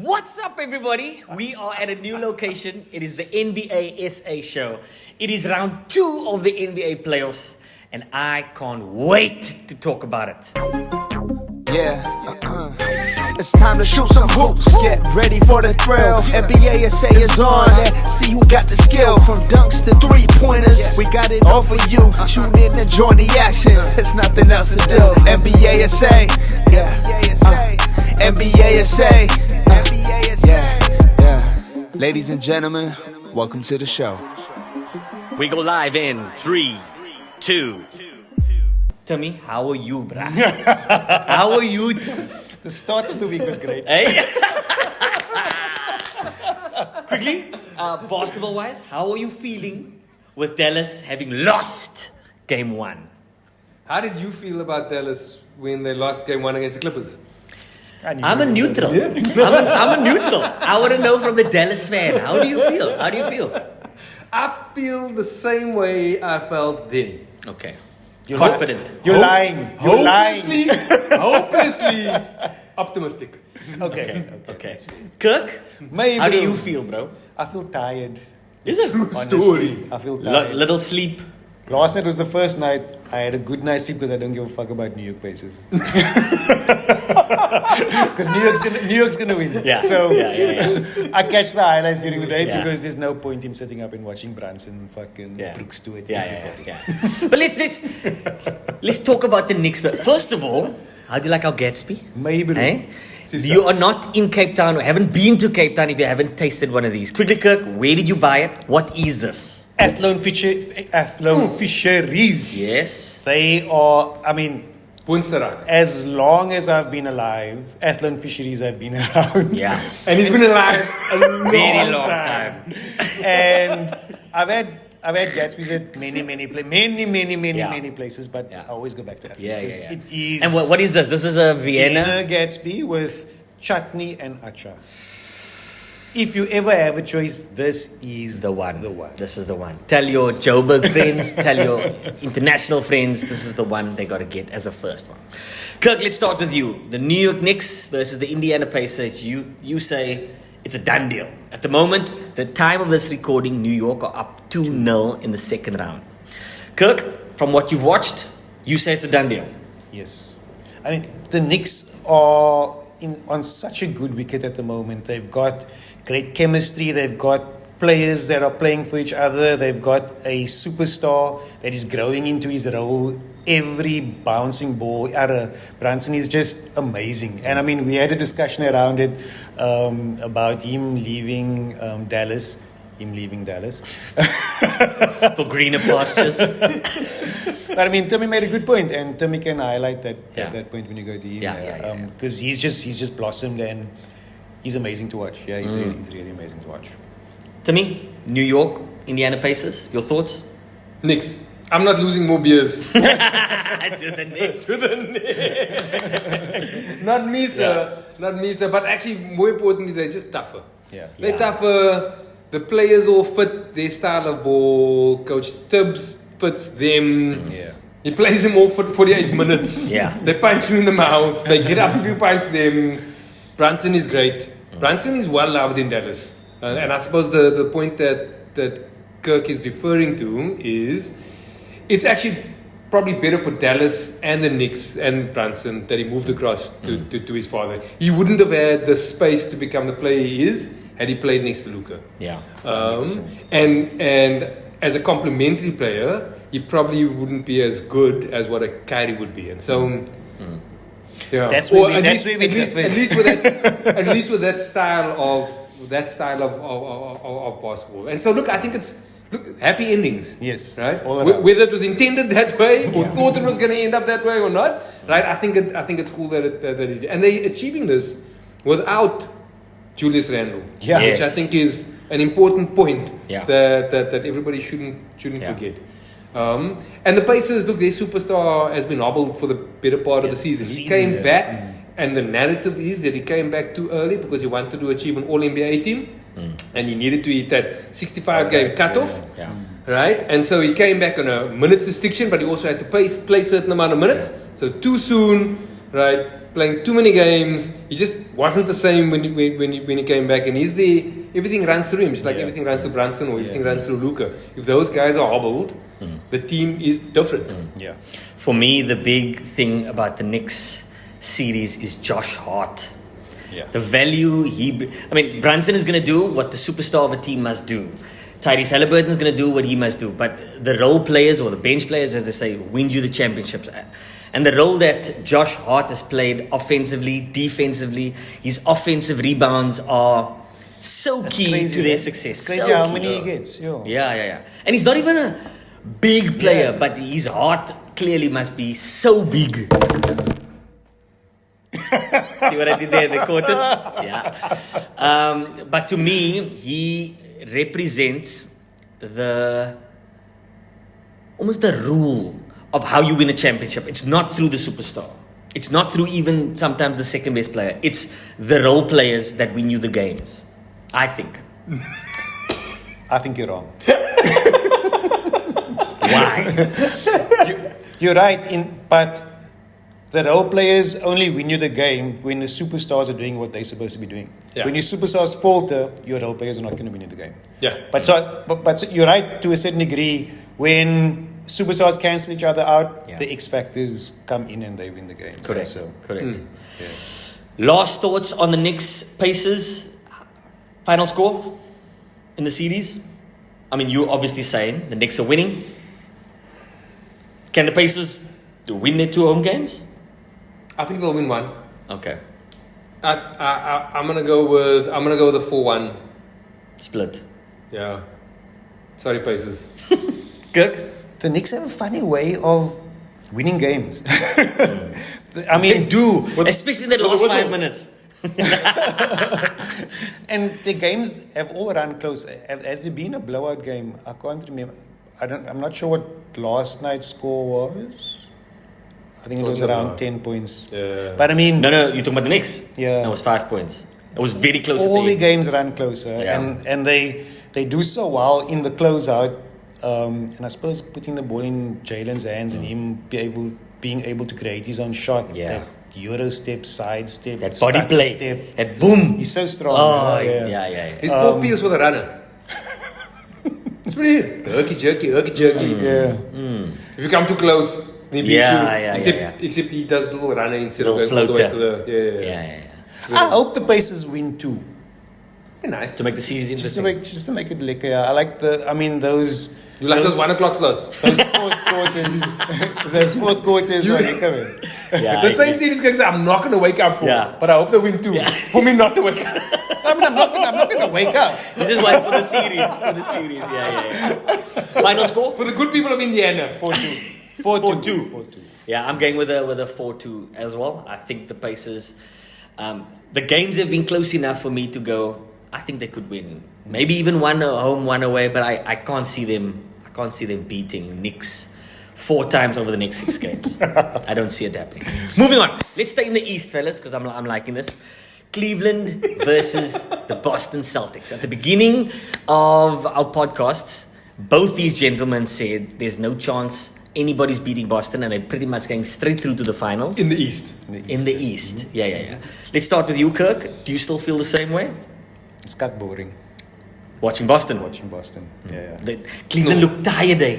What's up, everybody? We are at a new location. It is the NBA SA show. It is round 2 of the NBA playoffs, and I can't wait to talk about it. It's time to shoot some hoops. Get ready for the thrill. NBA SA is on. Let's see who got the skill. From dunks to 3-pointers, we got it all for you. Tune in and join the action. There's nothing else to do. NBA SA, NBA SA, Ladies and gentlemen, welcome to the show. We go live in 3, 2. Timmy, how are you, bruh? How are you? The start of the week was great. Hey? Quickly, basketball-wise, how are you feeling with Dallas having lost game 1? How did you feel about Dallas when they lost game 1 against the Clippers? I'm a neutral. I'm a neutral. I want to know from the Dallas fan. How do you feel? How do you feel? I feel the same way I felt then. Okay. You're confident. You're lying. You're lying. Hopelessly optimistic. Okay. Kirk, Maybe. how do you feel, bro? I feel tired. Is it? Honestly, I feel tired. Little sleep. Last night was the first night I had a good night's sleep because I don't give a fuck about New York Pacers. Because New York's gonna win. Yeah. So Yeah. I catch the highlights during the day Yeah. because there's no point in sitting up and watching Brunson fucking Brooks do it. Yeah. But let's talk about the Knicks. First of all, how do you like our Gatsby? Maybe. Hey? You are not in Cape Town or haven't been to Cape Town if you haven't tasted one of these. Quickly, Kirk, where did you buy it? What is this? Athlone Fisheries. Yes. They are, I mean, Boonsterang. as long as I've been alive, Athlone Fisheries have been around. Yeah. And he's been alive a Very long time. And I've had Gatsby's at many places, but Yeah. I always go back to Athlone. Yeah. because It is And what is this? This is a Vienna. Gatsby with chutney and achar. If you ever have a choice, this is The one. The one. This is the one. Tell your Joburg friends, tell your international friends, this is the one they got to get as a first one. Kirk, let's start with you. The New York Knicks versus the Indiana Pacers. You say it's a done deal. At the moment, the time of this recording, New York are up 2-0 in the second round. Kirk, from what you've watched, you say it's a done deal. Yes. I mean, the Knicks are on such a good wicket at the moment. They've got great chemistry. They've got players that are playing for each other. They've got a superstar that is growing into his role. Every bouncing ball, Brunson is just amazing. And I mean, we had a discussion around it about him leaving Dallas. For greener pastures. But I mean, Timmy made a good point, and Timmy can highlight that that point when you go to him. Yeah. Because he's just blossomed, and he's amazing to watch. Yeah, he's really amazing to watch. Timmy, New York, Indiana Pacers, your thoughts? Knicks. I'm not losing more beers. To the Knicks. Not me, sir. Not me, sir. But actually, more importantly, they're just tougher. Yeah. They're tougher. The players all fit their style of ball. Coach Tibbs fits them. Yeah. He plays them all for 48 minutes. Yeah. They punch him in the mouth. They get up if you punch them. Brunson is great. Brunson is well loved in Dallas. And I suppose the point that Kirk is referring to is it's actually probably better for Dallas and the Knicks and Brunson that he moved across to his father. He wouldn't have had the space to become the player he is had he played next to Luka. Yeah. And as a complementary player, he probably wouldn't be as good as what a Kyrie would be. And so, yeah, That's Or where we differ. at least with that style of basketball. And so, look, I think it's happy endings. Yes. Right. All around. Whether it was intended that way or thought it was going to end up that way or not, right? I think it's cool that it did. And they're achieving this without Julius Randle, Yeah. Yes. which I think is an important point Yeah. that everybody shouldn't forget. And the Pacers, look, their superstar has been hobbled for the better part of the season. He came back, and the narrative is that he came back too early because he wanted to achieve an All-NBA team, and he needed to hit that 65-game cutoff. Yeah. Right? And so he came back on a minutes restriction, but he also had to play a certain amount of minutes. So too soon, right? playing too many games. He just wasn't the same when he came back. And everything runs through him, just like everything runs through Brunson or everything runs through Luka. If those guys are hobbled, the team is different. Yeah. For me, the big thing about the Knicks series is Josh Hart. Yeah. The value Brunson is going to do what the superstar of a team must do. Tyrese Halliburton is going to do what he must do. But the role players, or the bench players, as they say, win you the championships. And the role that Josh Hart has played offensively, defensively, his offensive rebounds are so key to their success. It's crazy So how key. many he gets. Yeah. Yeah. And he's not even a big player, but his heart clearly must be so big. See what I did there? They caught it? Yeah. But to me, he represents almost the rule of how you win a championship. It's not through the superstar. It's not through even sometimes the second best player. It's the role players that win you the games. I think. I think you're wrong. Why? You're right, but the role players only win you the game when the superstars are doing what they're supposed to be doing. Yeah. When your superstars falter, your role players are not going to win you the game. Yeah. But you're right to a certain degree. When superstars cancel each other out, the X factors come in and they win the game. Correct. Correct. Yeah. Last thoughts on the Knicks Pacers final score in the series? I mean, you're obviously saying the Knicks are winning. Can the Pacers win their 2 home games? I think they'll win one. Okay. I'm gonna go with a 4-1. Split. Yeah. Sorry, Pacers. Kirk? The Knicks have a funny way of winning games. I They mean, do, especially in the last whistle. 5 minutes. and the games have all run close. Has there been a blowout game? I can't remember. I'm not sure what last night's score was. I think it was around 10 points. Yeah. But I mean, No, you're talking about the Knicks? Yeah. No, it was 5 points. It was very close all at the the end. games run closer, Yeah. and they do so well in the closeout. And I suppose putting the ball in Jalen's hands and him being able to create his own shot. Yeah. That Euro step, side step, That body stutter play. step. That boom. He's so strong. Oh, yeah. yeah. He's 4 P's for the runner. It's pretty herky jerky. Yeah. If you come too close, they beat Yeah, you. Except he does the little runner instead Little of going all the way to floater. the Yeah. I hope the Pacers win too. Nice. To make the series interesting. Just to make it like, I like those. You like those 1 o'clock slots? Those fourth quarters. Those fourth quarters are lekker. Yeah, The same series guys I'm not gonna wake up for, Yeah. but I hope they win too. Yeah. For me not to wake up. I mean, I'm not gonna wake up. You just wait for the series. Yeah. Final score? For the good people of Indiana. 4-2. 4-2. Yeah, I'm going with a 4-2 as well. I think the Pacers, the games have been close enough for me to go, I think they could win. Maybe even 1 home, 1 away, but I can't see them beating Knicks 4 times over the next 6 games. I don't see it happening. Moving on. Let's stay in the East, fellas, because I'm liking this. Cleveland versus the Boston Celtics. At the beginning of our podcasts, both these gentlemen said there's no chance anybody's beating Boston, and they're pretty much going straight through to the finals. In the East. In the East. Yeah. Let's start with you, Kirk. Do you still feel the same way? It's got boring Watching Boston. watching Boston. Yeah. Cleveland looked tired, eh?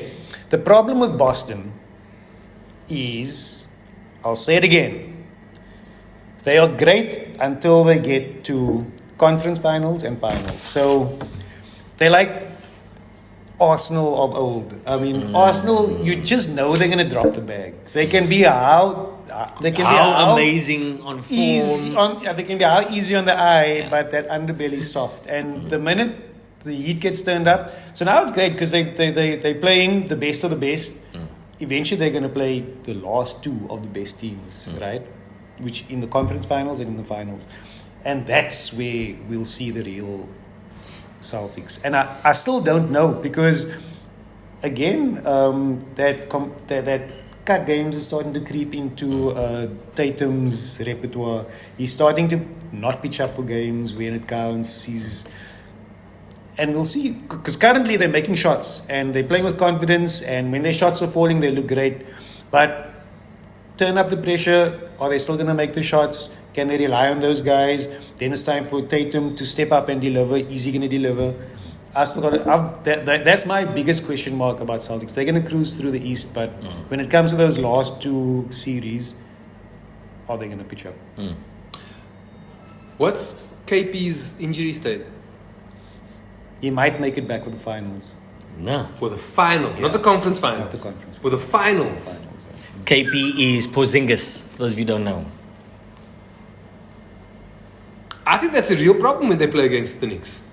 The problem with Boston is, I'll say it again, they are great until they get to conference finals and finals. So they're like Arsenal of old. I mean, Arsenal, you just know they're going to drop the bag. They can be how amazing on form. they can be how easy on the eye, but that underbelly is soft. And the minute the heat gets turned up, so now it's great because they playing the best of the best. Eventually, they're going to play the last 2 of the best teams, right? Which in the conference finals and in the finals, and that's where we'll see the real Celtics. And I still don't know because, again, that cut games is starting to creep into Tatum's repertoire. He's starting to not pitch up for games when it counts. And we'll see, because currently they're making shots and they're playing with confidence, and when their shots are falling, they look great. But turn up the pressure? Are they still going to make the shots? Can they rely on those guys? Then it's time for Tatum to step up and deliver. Is he going to deliver? That's my biggest question mark about Celtics. They're going to cruise through the East, but when it comes to those last two series, are they going to pitch up? What's KP's injury state? He might make it back for the finals. No. For the finals, not the conference finals. Not the conference. For the finals. KP is Porzingis, for those of you who don't know. I think that's a real problem when they play against the Knicks.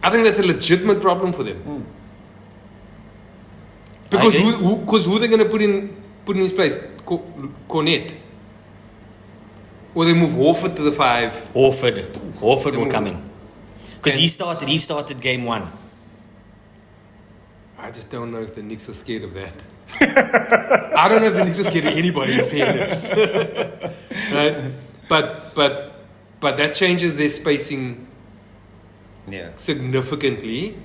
I think that's a legitimate problem for them. Because I agree. who are they going to put in his place? Cornet. Or they move Horford to the 5. Horford will come in. Because he started game 1. I just don't know if the Knicks are scared of that. I don't know if the Knicks are scared of anybody, in fairness. Right? But that changes their spacing Yeah. significantly.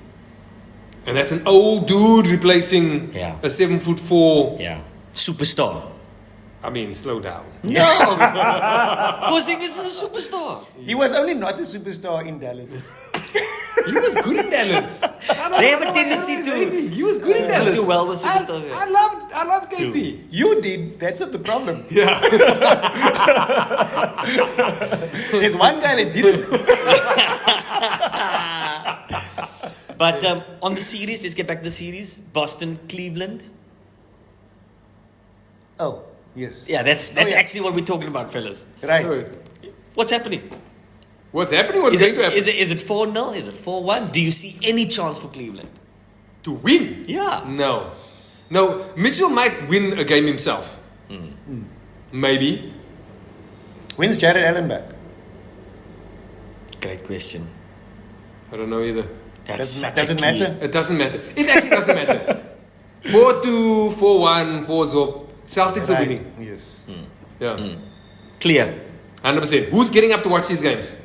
And that's an old dude replacing Yeah. a 7'4". Yeah. Superstar. I mean, slow down. No! Porzingis is a superstar. He was only not a superstar in Dallas. He was good in Dallas. They have a tendency to He was good in Dallas. do well with superstars. I love KP. You did. That's not the problem. Yeah. There's one guy that didn't. But on the series, let's get back to the series. Boston, Cleveland. Oh, yes. Yeah, that's yeah. actually what we're talking about, fellas. Right. What's happening? What's happening? What's Is going it, to happen? is it 4-0? Is it 4-1? Do you see any chance for Cleveland? To win? Yeah. No. Mitchell might win a game himself. Maybe. When's Jared Allen back? Great question. I don't know either. That's such Doesn't a key. matter. It doesn't matter. It actually doesn't matter. 4-2, 4-1, 4-0. Celtics are Right. winning. Yes. Yeah. Clear. 100%. Who's getting up to watch these games?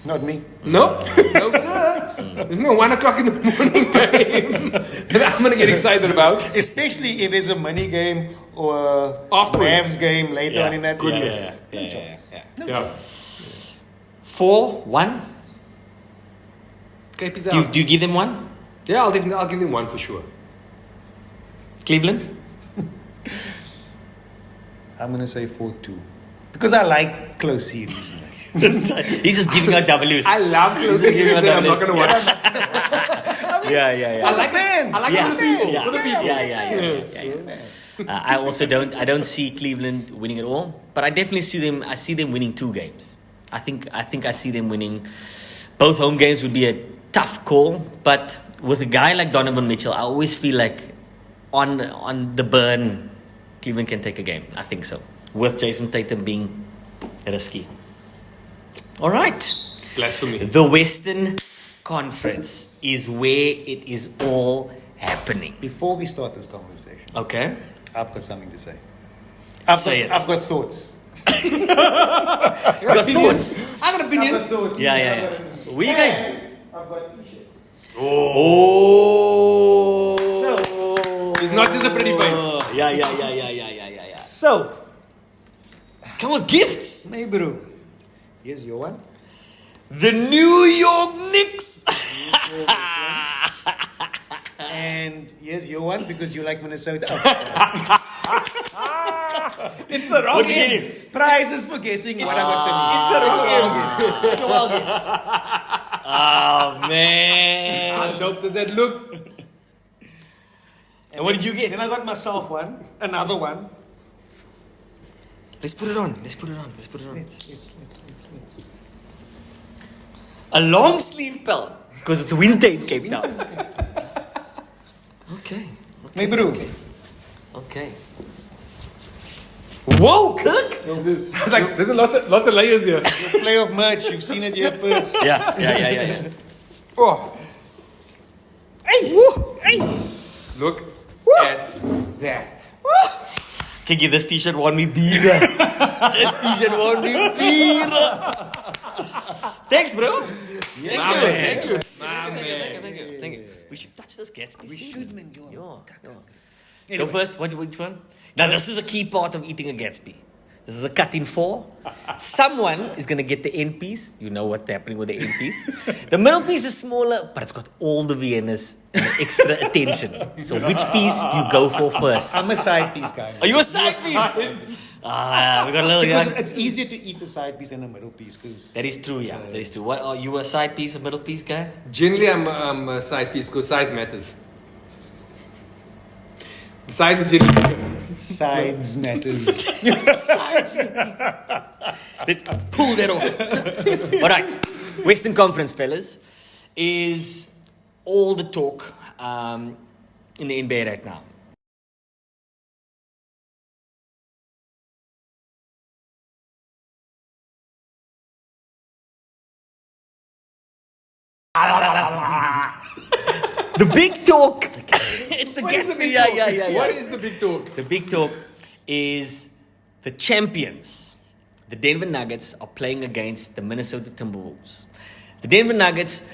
Not me. No. No, sir. There's no 1 o'clock in the morning game that I'm going to get excited about. Especially if there's a money game or a Afterwards. Mavs game later on in that. Goodness. Yeah. Yeah. 4-1? KP's Do out. you give them one? Yeah, I'll give him 1 for sure. Cleveland? I'm going to say 4-2. Because I like close series. Man. He's just giving out W's. I love close games that I'm not going to watch. Yeah. I like fans. it. I like Yeah. it for the people. Yeah. For the people. Yeah. I also don't see Cleveland winning at all, but I definitely see them winning 2 games. I think I see them winning. Both home games would be a tough call, but with a guy like Donovan Mitchell, I always feel like on the burn, Cleveland can take a game. I think so. With Jason Tatum being risky. All right. Blasphemy. The Western Conference is where it is all happening. Before we start this conversation, Okay? I've got something to say. Say it. I've got thoughts. You got thoughts? I got opinions. Yeah. Where you going? I've got t-shirts. Oh. It's not just a pretty face. Yeah. So, Come with gifts. hey bro, here's your one. The New York Knicks. And here's your one because you like Minnesota. It's the wrong What did you end. get him? Prizes for guessing what I got It's the wrong end. Oh man. How dope does that look? And what did you Then get? I got myself one, another one. Let's put it on. Let's. A long sleeve belt because it's winter in Cape Town. Okay. Hey bro, Okay. Whoa, Kirk. It's like there's lots of layers here. the play of merch, you've seen it here first. Yeah. Oh. Hey. Look at that. Kiki, this t-shirt won me beer. This t-shirt won me beer. Thanks, bro. Thank you. My man. Thank you. We should touch this Gatsby. We should, man. Yo. Go first. Which one? Now, this is a key part of eating a Gatsby. This is a cut in 4. Someone is going to get the end piece. You know what's happening with the end piece. The middle piece is smaller, but it's got all the Viennas and extra attention. So which piece do you go for first? I'm a side piece guy. Are you a side piece? We got a little Because young. it's easier to eat a side piece than a middle piece. Because That is true, yeah. That is true. What are you, a side piece, a middle piece guy? Generally, I'm a side piece because size matters. Size is generally. sides matters. Let's pull that off. All right. Western Conference, fellas, is all the talk in the NBA right now. The big talk. It's the Gatsby. Yeah. What is the big talk? The big talk is the champions. The Denver Nuggets are playing against the Minnesota Timberwolves. The Denver Nuggets,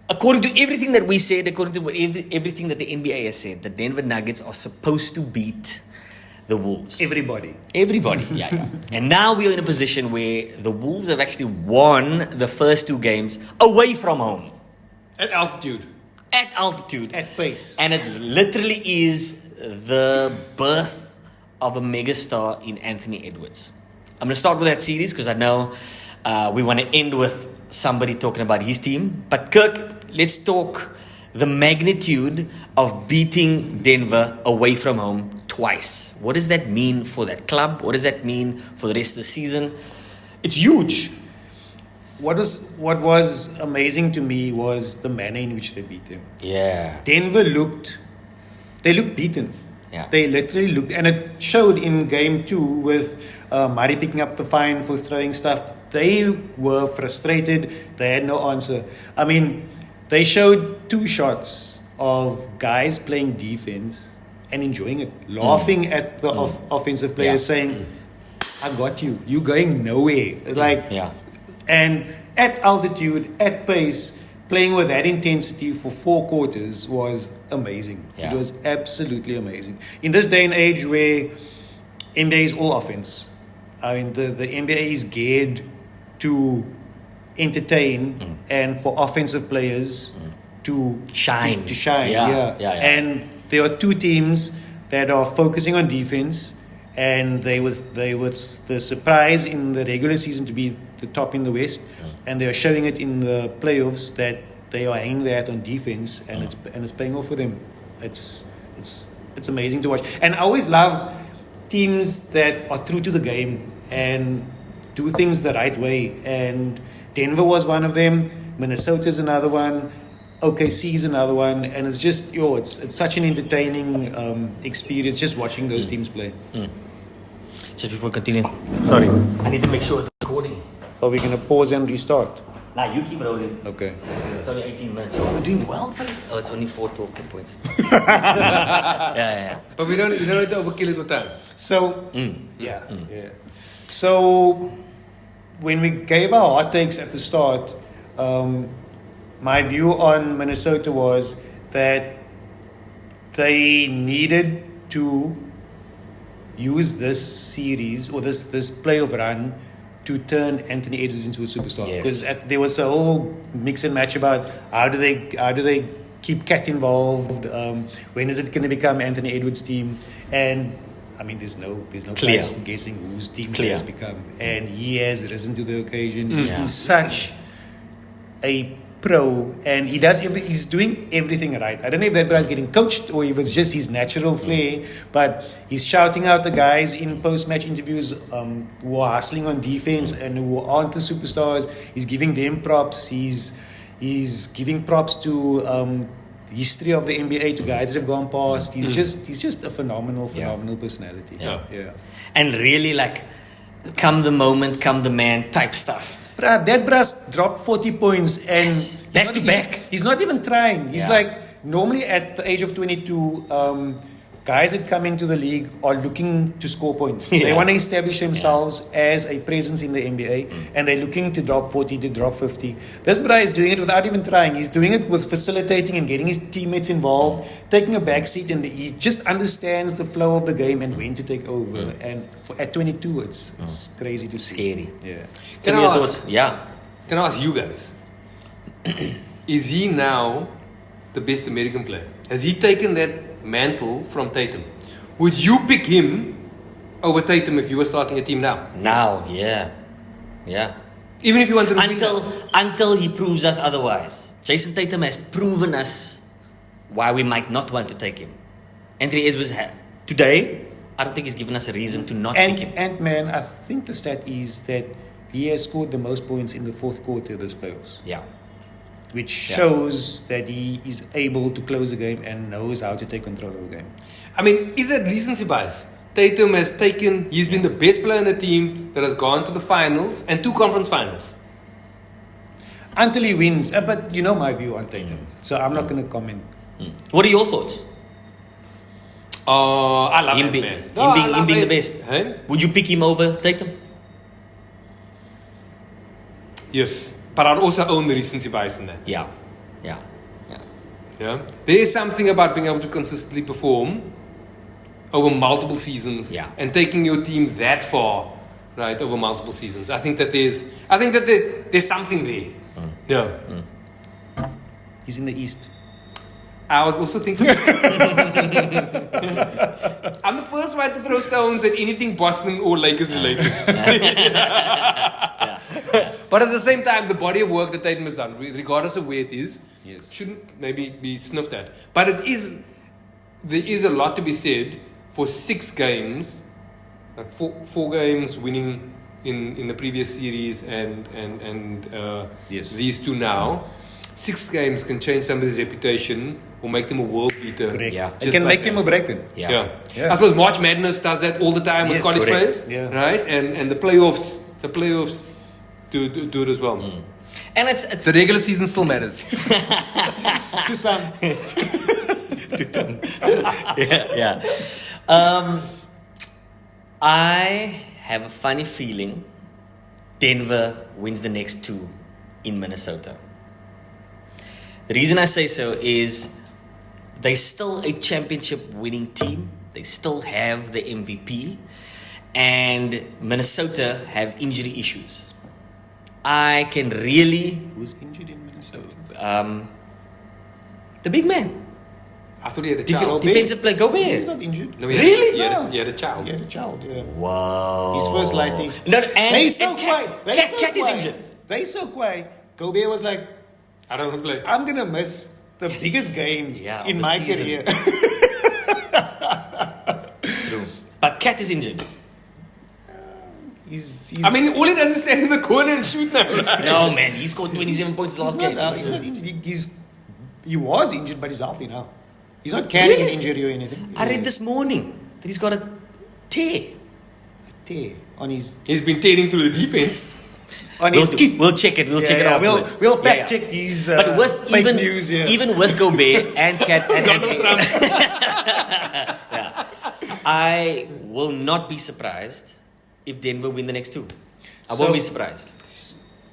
according to everything that we said, according to everything that the NBA has said, the Denver Nuggets are supposed to beat the Wolves. Everybody. Yeah. And now we are in a position where the Wolves have actually won the first 2 games away from home. At altitude. At altitude. At pace. And it literally is the birth of a megastar in Anthony Edwards. I'm going to start with that series because I know we want to end with somebody talking about his team. But Kirk, let's talk the magnitude of beating Denver away from home twice. What does that mean for that club? What does that mean for the rest of the season? It's huge. What was amazing to me was the manner in which they beat them. Yeah. Denver looked beaten. Yeah. They literally looked, and it showed in game 2 with Murray picking up the fine for throwing stuff. They were frustrated. They had no answer. I mean, they showed 2 shots of guys playing defense and enjoying it, laughing at the offensive players, saying, "I got you. You're going nowhere." Yeah. And at altitude, at pace, playing with that intensity for 4 quarters was amazing. Yeah. It was absolutely amazing. In this day and age where NBA is all offense, I mean, the NBA is geared to entertain and for offensive players to Shine. To shine, Yeah. And there are 2 teams that are focusing on defense, and they were the surprise in the regular season to be the top in the West, and they are showing it in the playoffs that they are hanging that on defense, and it's paying off for them. It's amazing to watch, and I always love teams that are true to the game and do things the right way. And Denver was one of them. Minnesota is another one. OKC is another one, and it's just it's such an entertaining experience just watching those teams play. Just before we continue, sorry, I need to make sure it's recording. Are we gonna pause and restart? Nah, you keep rolling. Okay. It's only 18 minutes. Oh, we're doing well, fellas. Oh, it's only 4 talking points. yeah. But we don't need to overkill it with time. So So when we gave our hot takes at the start, my view on Minnesota was that they needed to use this series or this playoff run to turn Anthony Edwards into a superstar. Yes. Because there was a whole mix and match about how do they keep Cat involved. When is it going to become Anthony Edwards' team? And I mean, there's no Clear. place for guessing whose team Clear. it has become, and he has risen to the occasion. Yeah. He's such a pro, and he's doing everything right. I don't know if that guy's getting coached or if it's just his natural flair, but he's shouting out the guys in post-match interviews who are hustling on defense and who aren't the superstars. He's giving them props. He's giving props to the history of the NBA, to guys that have gone past. He's just a phenomenal personality. Yeah. And really, like, come the moment, come the man type stuff. Bruh, that brass dropped 40 points and Back to back. He's not even trying. He's Yeah. like, normally at the age of 22, guys that come into the league are looking to score points. They Yeah. want to establish themselves as a presence in the NBA, and they're looking to drop 40, to drop 50. This guy is doing it without even trying. He's doing it with facilitating and getting his teammates involved, taking a back seat, and he just understands the flow of the game and when to take over. And at 22, it's crazy to see. Scary. Yeah. Tell Can me I your ask- thoughts. Yeah. Can I ask you guys? Is he now the best American player? Has he taken that mantle from Tatum? Would you pick him over Tatum if you were starting a team now? Now, yeah. Yeah. Even if you wanted to win now? Until he proves us otherwise. Jason Tatum has proven us why we might not want to take him. Anthony Edwards today, I don't think he's given us a reason to not pick him. And man, I think the stat is that he has scored the most points in the fourth quarter of this playoffs, Yeah. which shows that he is able to close the game and knows how to take control of the game. I mean, is that recency bias? Tatum he's been the best player in the team that has gone to the finals and 2 conference finals. Until he wins. But you know my view on Tatum, so I'm not going to comment. What are your thoughts? I love Him him, be- man. him No, I being- love him being it. the best. Huh? Would you pick him over Tatum? Yes. But I'd also own the recency bias in that. Yeah. Yeah. Yeah. Yeah. There is something about being able to consistently perform over multiple seasons Yeah. and taking your team that far, right, over multiple seasons. I think that there's something there. Yeah. He's in the East. I was also thinking I'm the first one to throw stones at anything Boston or Lakers related. But at the same time, the body of work that Tatum has done, regardless of where it is, shouldn't maybe be sniffed at. But there is a lot to be said for 6 games, like four games winning in the previous series and these 2 now. 6 games can change somebody's reputation or make them a world beater. Correct. Yeah. It can make him a breaker. Yeah. I suppose March Madness does that all the time with Yes, college correct. players, Yeah. right? And the playoffs do it as well. And it's The regular season still matters. To some. yeah. I have a funny feeling Denver wins the next 2 in Minnesota. The reason I say so is they're still a championship winning team. They still have the MVP. And Minnesota have injury issues. I can really... Who's injured in Minnesota? The big man. I thought he had a child. Defensive player, Gobert. He's not injured. No, he had- Really? He had a child. He had a child, yeah. Wow. His first lighting. No, and They so and Cat, quiet. They Cat, so Cat is quiet. injured. They so quiet. Gobert was like, I don't want to play. I'm gonna miss the biggest game Yeah, of in the my season. career. True. But Cat is injured. he's I mean, all he does is stand in the corner and shoot now. Right? No, man. He scored 27 points he's last not, game. he's not injured. He was injured, but he's healthy now. He's not carrying an injury or anything. I read this morning that he's got a tear. tear on his He's been tearing through the defense. kit. We'll check it. We'll check it Yeah, afterwards. We'll fact Yeah, yeah. check his But with fake even news. Yeah. even with Gobert and Cat and Donald Anthony, Trump. I will not be surprised if Denver win the next 2. I So- won't be surprised.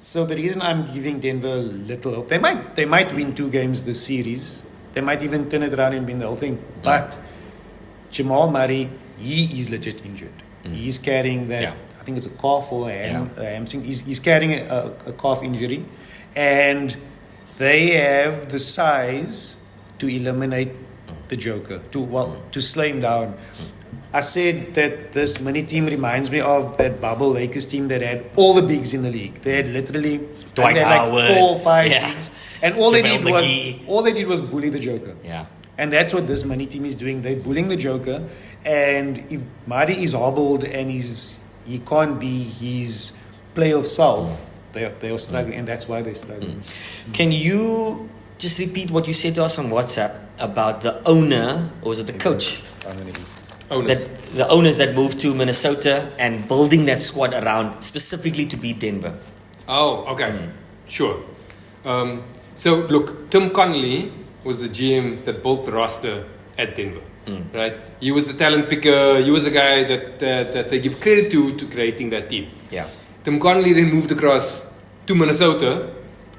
So the reason I'm giving Denver little hope, they might win 2 games this series. They might even turn it around and win the whole thing. But Jamal Murray, he is legit injured. He's carrying that. Yeah. I think it's a calf or a hamstring. He's carrying a calf injury, and they have the size to eliminate the Joker. To slow him down. I said that this mini team reminds me of that bubble Lakers team that had all the bigs in the league. They had literally Dwight they had Howard. like 4 or 5 Yeah. bigs, and all they JaVale did was bully the Joker. Yeah. And that's what this money team is doing. They're bullying the Joker, and if Murray is hobbled and he can't be his playoff self, they are struggling, and that's why they're struggling. Can you just repeat what you said to us on WhatsApp about the owner, or was it the coach? Owners. The owners that moved to Minnesota and building that squad around specifically to beat Denver. Oh, okay. Sure. So, look, Tim Connolly was the GM that built the roster at Denver. right? He was the talent picker. He was the guy that they give credit to creating that team. Yeah. Tim Connolly then moved across to Minnesota,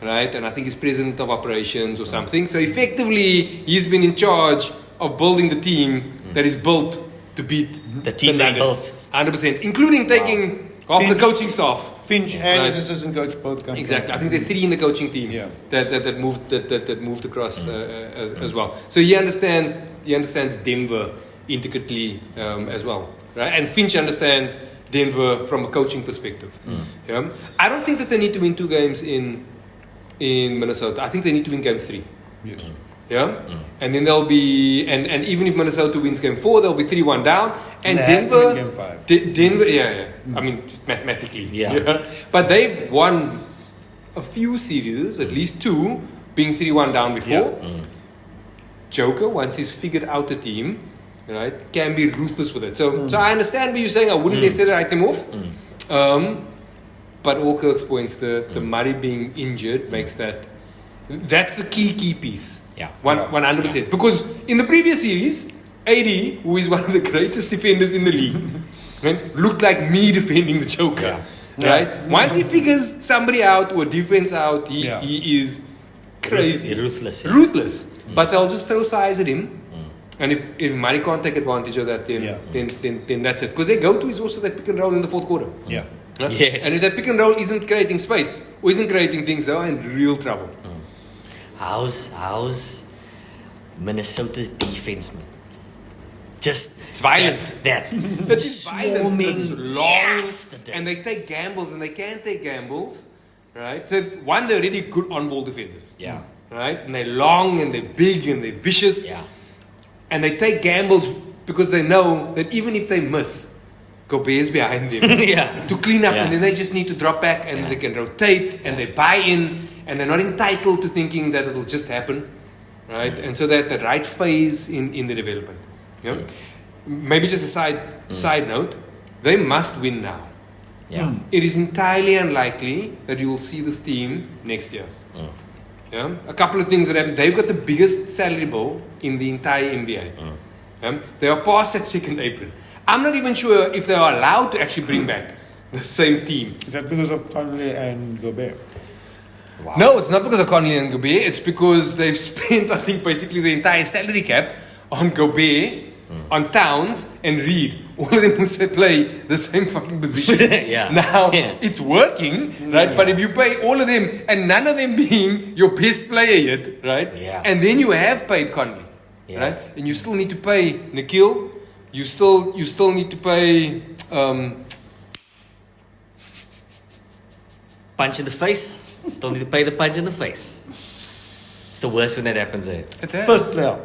right? And I think he's president of operations or something. So effectively, he's been in charge of building the team that is built to beat The team they Nuggets. 100%, including taking half the Finch. coaching staff. Finch and Right. his assistant coach both come. Exactly. I think there are 3 in the coaching team Yeah. that moved across as well. So he understands Denver intricately as well, right? And Finch understands Denver from a coaching perspective. Yeah? I don't think that they need to win 2 games in Minnesota. I think they need to win game 3. Yes. Yeah, and then there'll be and even if Minnesota wins game 4, they'll be 3-1 down, and They have to Denver win game 5. Denver, yeah. I mean, just mathematically, Yeah. But they've won a few series, at least 2, being 3-1 down before. Joker, once he's figured out the team, right, can be ruthless with it. So I understand what you're saying. I wouldn't necessarily write them off. But all Kirk's points, the Murray being injured makes that's the key piece. Yeah. 100%. Because in the previous series, AD, who is one of the greatest defenders in the league, right, looked like me defending the Joker. Yeah. Right? Once he figures somebody out or defense out, Yeah. he is crazy. Ruthless. Yeah. Ruthless. But they'll just throw size at him. And if Murray can't take advantage of that, then that's it. Because they go to is also that pick and roll in the 4th quarter. Yeah. Right? Yes. And if that pick and roll isn't creating space or isn't creating things, they're in real trouble. How's Minnesota's defense, man? Just It's violent. That It's violent. swarming, It's long, yesterday. and they take gambles, and they can't take gambles, right? So one, they're really good on-ball defenders, Yeah. right? And they're long, and they're big, and they're vicious, Yeah. and they take gambles because they know that even if they miss, Gobert's behind them Yeah. to clean up, Yeah. and then they just need to drop back, and Yeah. they can rotate, and they buy in, and they're not entitled to thinking that it'll just happen, right? And so that the right phase in the development. Yeah? Maybe just a side note, they must win now. Yeah. It is entirely unlikely that you will see this team next year. Yeah? A couple of things that happen. They've got the biggest salary bill in the entire NBA. Yeah? They are past that second apron. I'm not even sure if they are allowed to actually bring back the same team. Is that because of Conley and Gobert? No, it's not because of Conley and Gobert. It's because they've spent, I think, basically the entire salary cap on Gobert, on Towns, and Reed. All of them must play the same fucking position. Yeah. Now, Yeah. it's working, right? But if you pay all of them, and none of them being your best player yet, right? Yeah. And then you have paid Conley, Yeah. right? And you still need to pay Nikhil. You still need to pay... Punch in the face. Still need to pay the punch in the face. It's the worst when that happens. First player.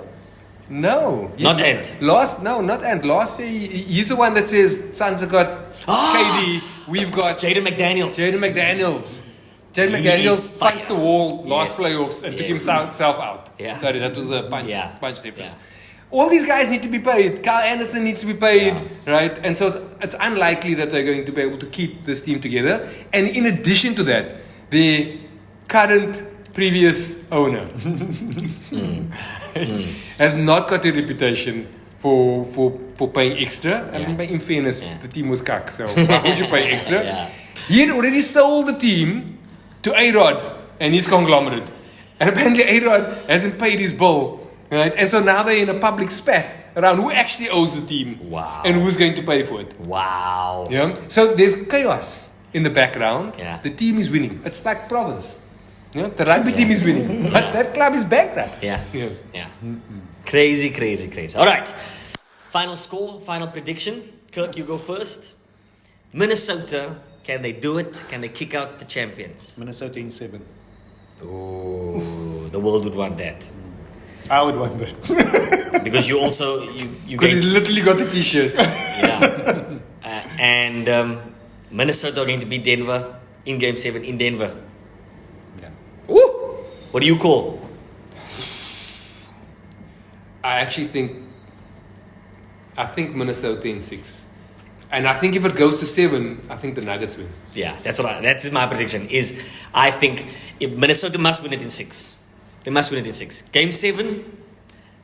No. Not Ant. Not Ant. Last year, he's the one that says Suns have got KD. We've got Jaden McDaniels. Jaden McDaniels. He is McDaniels fire. punched the wall last Yes. playoffs and took Yes. himself out. Yeah. Sorry, that was the punch Yeah. difference. Yeah. All these guys need to be paid. Kyle Anderson needs to be paid, right? And so it's unlikely that they're going to be able to keep this team together. And in addition to that, the current previous owner has not got a reputation for paying extra. I mean, in fairness, the team was cuck, so why would you pay extra? Yeah. He had already sold the team to A-Rod and his conglomerate. And apparently A-Rod hasn't paid his bill. Right? And so now they're in a public spat around who actually owes the team. Wow. And who's going to pay for it. Wow. Yeah? So there's chaos in the background. Yeah. The team is winning. It's like Province. Yeah? The rugby team is winning. But that club is bankrupt. Yeah. Yeah. Yeah. Crazy. All right. Final score, final prediction. Kirk, you go first. Minnesota, can they do it? Can they kick out the champions? Minnesota in 7. Ooh, the world would want that. I would want that. Because you also, you Because he get, literally got the t-shirt. yeah. And Minnesota are going to beat Denver in Game 7 in Denver. Yeah. Woo! What do you call? I think Minnesota in 6. And I think if it goes to 7, I think the Nuggets win. Yeah, that's my prediction. I think if Minnesota must win it in 6. They must win it in 6. Game 7,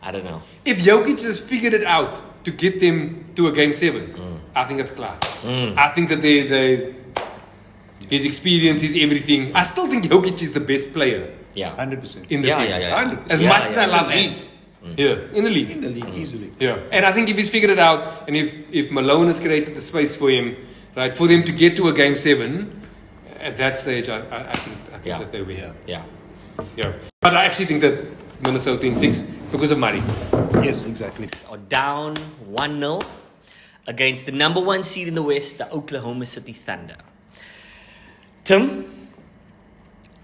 I don't know. If Jokic has figured it out to get them to a game 7, I think it's clear. I think that his experience is everything. I still think Jokic is the best player Yeah. 100%. in the Yeah, series. yeah, yeah. 100%. As Yeah, much as yeah. I love Ant. Yeah, in the league. In the league, easily. Yeah, and I think if he's figured it out, and if Malone has created the space for him, right, for them to get to a game 7, at that stage, I think Yeah. that they win. Yeah. Yeah. But I actually think that Minnesota in 6 because of Murray. Yes, exactly. Are down 1-0 against the number 1 seed in the West, the Oklahoma City Thunder. Tim,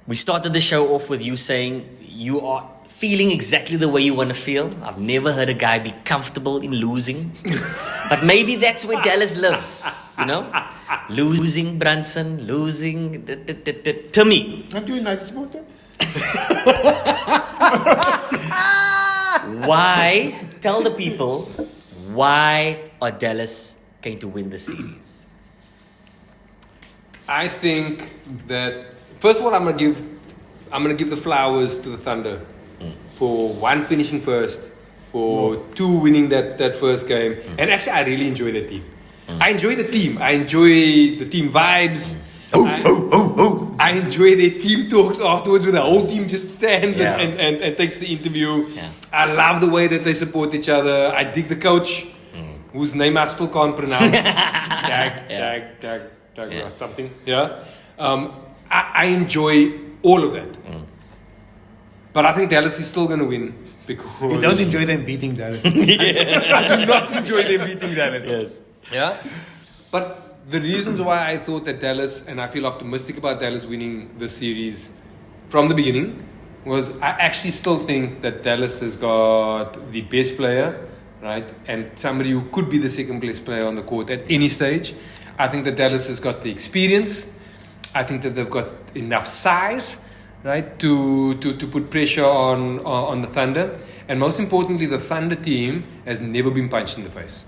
we started the show off with you saying you are feeling exactly the way you want to feel. I've never heard a guy be comfortable in losing. But maybe that's where Dallas lives, you know? Losing Brunson, losing Timmy. Aren't you a United supporter? Why, tell the people, why are Dallas going to win the series? I think that first of all, I'm gonna give the flowers to the Thunder for 1 finishing first, for 2 winning that first game, and actually I really enjoy the team. I enjoy the team. I enjoy the team vibes. I enjoy their team talks afterwards when the whole team just stands Yeah. and takes the interview. Yeah. I love the way that they support each other. I dig the coach, whose name I still can't pronounce. Yeah. Something. Yeah. I enjoy all of that. But I think Dallas is still going to win because You don't enjoy them beating Dallas. I do not enjoy them beating Dallas. Yes. Yeah. But the reasons why I thought that Dallas, and I feel optimistic about Dallas winning the series from the beginning, was I actually still think that Dallas has got the best player, right? And somebody who could be the second best player on the court at any stage. I think that Dallas has got the experience. I think that they've got enough size, right, to put pressure on the Thunder. And most importantly, the Thunder team has never been punched in the face.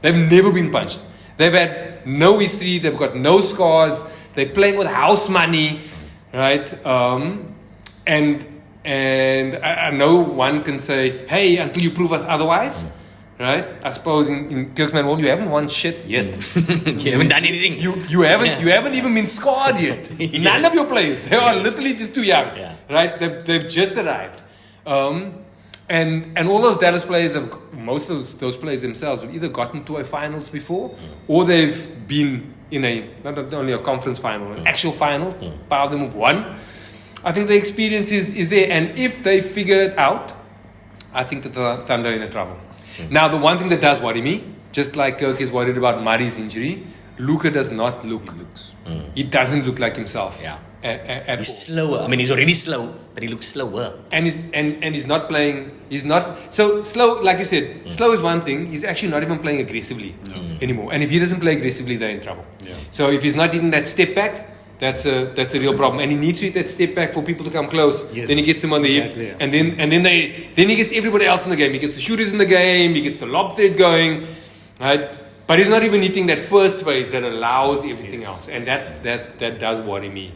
They've never been punched. They've had no history. They've got no scars. They're playing with house money, right? And I know one can say, "Hey, until you prove us otherwise." Right? I suppose in Kirkman World, you haven't won shit yet. You haven't done anything. You haven't even been scored yet. None of your players. They are literally just too young. Yeah. Right? They've just arrived. And all those Dallas players most of those players themselves have either gotten to a finals before or they've been in not only a conference final, an actual final. Part of them have won. I think the experience is there, and if they figure it out, I think that the Thunder are in trouble. Now, the one thing that does worry me, just like Kirk is worried about Murray's injury, Luka does not look. He doesn't look like himself. Yeah. At He's all. slower. I mean, he's already slow, but he looks slower. And he's not playing. He's not so slow. Like you said, slow is one thing. He's actually not even playing aggressively anymore. And if he doesn't play aggressively, they're in trouble. Yeah. So if he's not getting that step back, that's a real problem. And he needs to hit that step back for people to come close. Yes, Then he gets them on the exactly, hip, yeah. and then he gets everybody else in the game. He gets the shooters in the game. He gets the lob threat going, right? But he's not even hitting that first phase that allows everything else, and that does worry me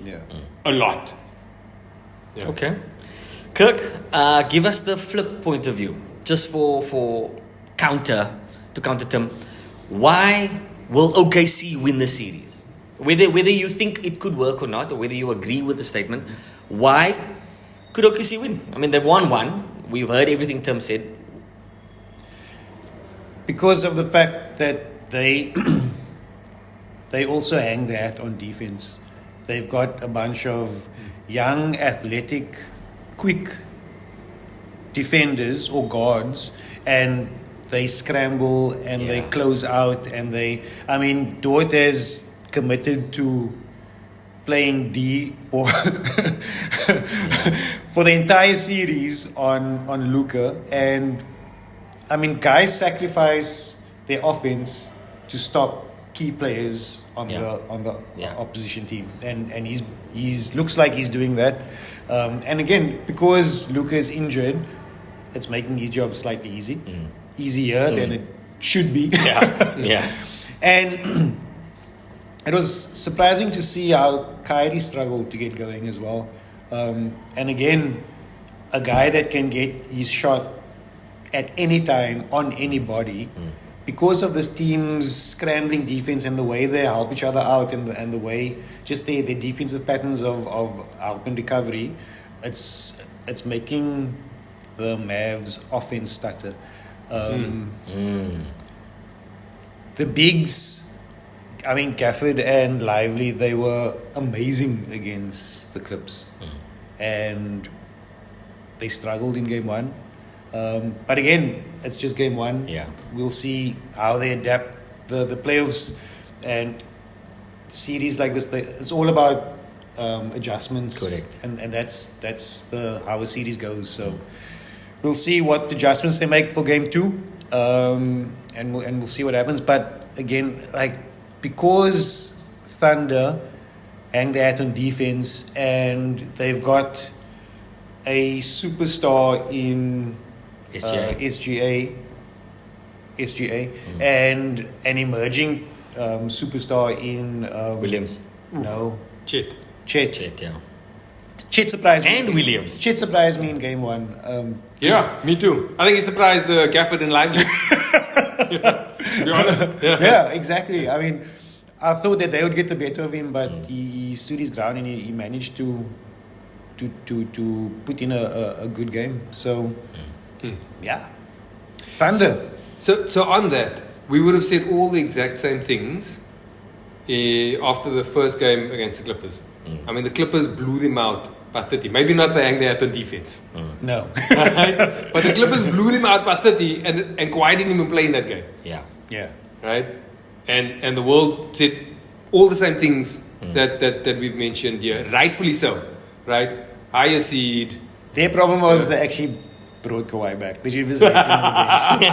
a lot. Yeah. Okay. Kirk, give us the flip point of view, just for counter Tim. Why will OKC win the series? Whether you think it could work or not, or whether you agree with the statement, why could OKC win? I mean, they've won one. We've heard everything Tim said. Because of the fact that they also hang their hat on defense. They've got a bunch of young, athletic, quick defenders or guards, and they scramble and they close out, and Dort has committed to playing D for for the entire series on Luka, and guys sacrifice their offense to stop key players on the opposition team, and he's looks like he's doing that, and again, because Luka is injured, it's making his job slightly easier than it should be. And it was surprising to see how Kyrie struggled to get going as well, and again, a guy that can get his shot at any time on anybody. Because of this team's scrambling defense and the way they help each other out and the way just their defensive patterns of help and recovery, it's making the Mavs offense stutter. The bigs, I mean Gafford and Lively, they were amazing against the Clips, and they struggled in game one. But again, it's just game one. Yeah. We'll see how they adapt. The playoffs and series like this, it's all about adjustments. Correct. And that's how a series goes. So we'll see what adjustments they make for game two, and we'll see what happens. But again, like because Thunder hang their hat on defense and they've got a superstar in SGA and an emerging superstar in Williams. No, Chet. Chet. Yeah. Chet surprised me. And Williams. Chet surprised me in game one. Yeah, me too. I think he surprised Gafford and Lively. To be honest. Yeah, exactly. I mean, I thought that they would get the better of him, but he stood his ground and he managed to put in a good game. So, yeah. Thunder. So on that, we would have said all the exact same things after the first game against the Clippers. I mean, the Clippers blew them out by 30. Maybe not they hang their hat on defense. No. Right? But the Clippers blew them out by 30 and Kawhi didn't even play in that game. Yeah. Yeah. Right? And the world said all the same things that we've mentioned here. Rightfully so. Right? Higher seed. Their problem was they actually brought Kawhi back. They should have just left him on the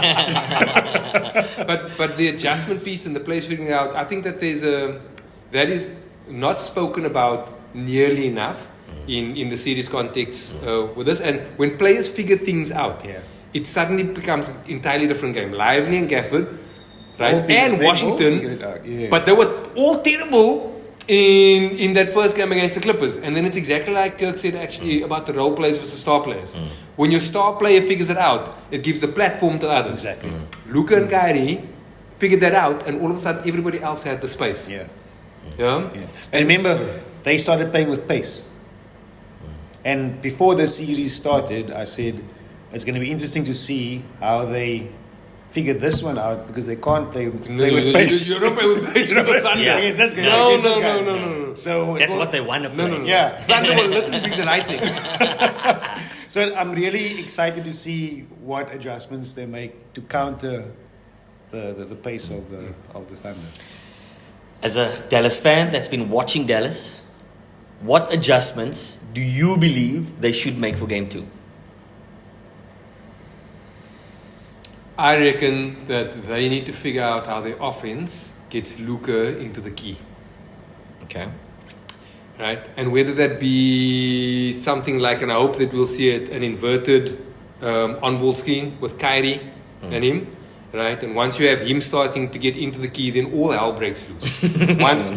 bench. But the adjustment piece and the players figuring out, I think that that is not spoken about nearly enough in the series context with us. And when players figure things out, it suddenly becomes an entirely different game. Lively and Gafford, right, and They all figured Washington, it out, yeah. but they were all terrible in that first game against the Clippers. And then it's exactly like Kirk said actually about the role players versus star players. When your star player figures it out, it gives the platform to others. Exactly. Luka and Kyrie figured that out, and all of a sudden everybody else had the space. Yeah. Yeah? Yeah. And remember, they started playing with pace. And before the series started, I said it's going to be interesting to see how they figure this one out because they can't play with pace. You don't play with pace with the Thunder. Yeah. Against this guy, No, against this no, guy. no, no, no. So That's what they want to play. No. Yeah. Thunder will literally be the Lightning. So I'm really excited to see what adjustments they make to counter the pace of the Thunder. As a Dallas fan that's been watching Dallas, what adjustments do you believe they should make for game 2? I reckon that they need to figure out how their offense gets Luka into the key. Okay. Right? And whether that be something like, and I hope that we'll see it, an inverted on-ball scheme with Kyrie and him. Right? And once you have him starting to get into the key, then all hell breaks loose.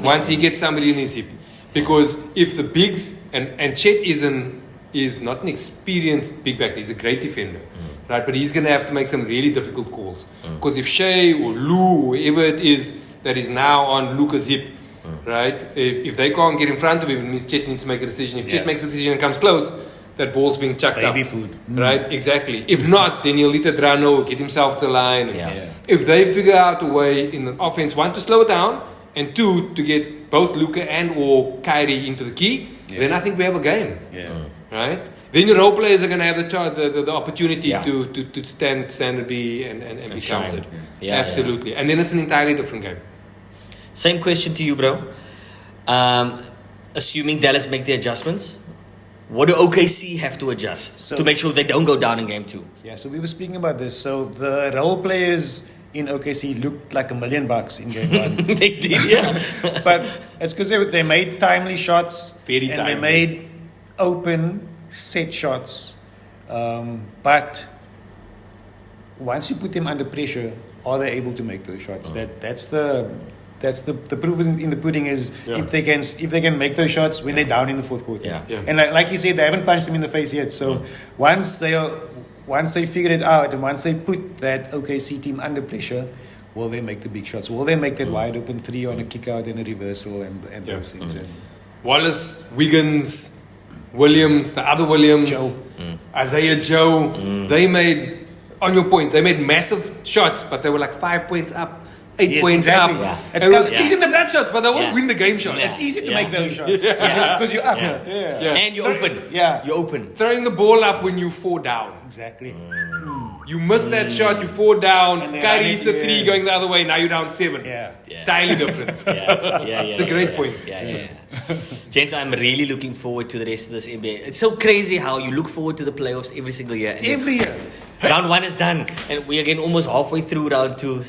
once he gets somebody in his hip. Because if the bigs, and Chet is not an experienced big back, he's a great defender. Right? But he's going to have to make some really difficult calls. Because if Shea or Lou, whoever it is that is now on Luka's hip, right? If they can't get in front of him, it means Chet needs to make a decision. If Chet makes a decision and comes close, that ball's being chucked Baby up. food. Right? Exactly. If not, then he'll let it run or get himself to the line. Yeah. If they figure out a way in the offense, one, to slow it down, and two, to get both Luka and or Kyrie into the key, then I think we have a game. Yeah. Right? Then your role players are going to have the opportunity Yeah. to stand and be be shine. counted. Yeah, Absolutely. And then it's an entirely different game. Same question to you, bro. Assuming Dallas make the adjustments, what do OKC have to adjust So- to make sure they don't go down in game 2? Yeah, so we were speaking about this. So the role players in OKC looked like $1 million in game one. They did, yeah. But it's because they made timely shots. Very and timely. they made open set shots. But once you put them under pressure, are they able to make those shots? That's the proof in the pudding is if they can make those shots when they're down in the fourth quarter. Yeah. Yeah. And like you said, they haven't punched them in the face yet. So once once they figure it out and once they put that OKC team under pressure, will they make the big shots? Will they make that wide open three on a kick out and a reversal and those things? And Wallace, Wiggins, Williams, the other Williams, Joe. Isaiah Joe, they made, on your point, they made massive shots, but they were like 5 points up, 8 Yes, points exactly. up. Yeah. It's, It's easy to net shots, but they won't Yeah. win the game shots. Yeah. it's easy to Yeah. make those shots because you're up. Yeah. And you're open. Yeah. You're open. Throwing the ball up when you fall down. Exactly. You miss that shot, you fall down, And then Kyrie I hits a need to- three going the other way, now you're down 7. Yeah. Yeah. Entirely different. Yeah. It's a great point. Yeah. Gents, I'm really looking forward to the rest of this NBA. It's so crazy how you look forward to the playoffs every single year. And then Every year. round 1 is done, and we're again almost halfway through round 2.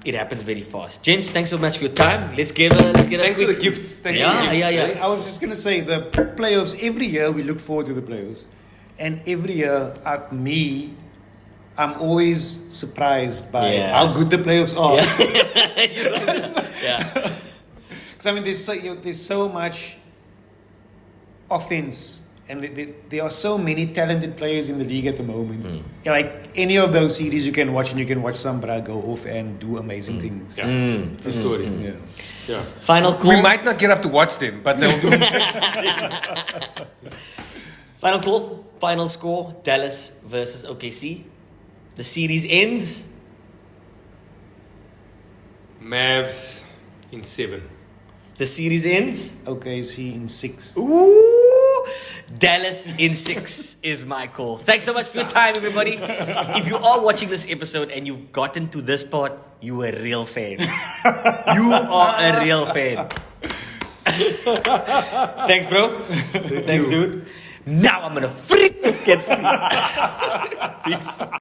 It happens very fast. Gents, thanks so much for your time. Let's get a Thanks for quick... the gifts. Thanks Yeah, for the gifts. yeah. I was just gonna say the playoffs. Every year we look forward to the playoffs, and every year, I'm always surprised by Yeah. how good the playoffs are. Yeah. Because I mean, there's so much offense, and there are so many talented players in the league at the moment. Yeah, like any of those series you can watch, and you can watch some bra go off and do amazing things. Yeah. True story. Yeah. Yeah. Final call. We might not get up to watch them, but they'll do. Final call. Final score. Dallas versus OKC. The series ends. Mavs in 7. The series ends. OKC in 6. Ooh, Dallas in 6 is my call. Thanks so much for your time, everybody. If you are watching this episode and you've gotten to this part, you are a real fan. You are a real fan. Thanks, bro. Thanks, dude. Now I'm gonna freak this kid's Peace.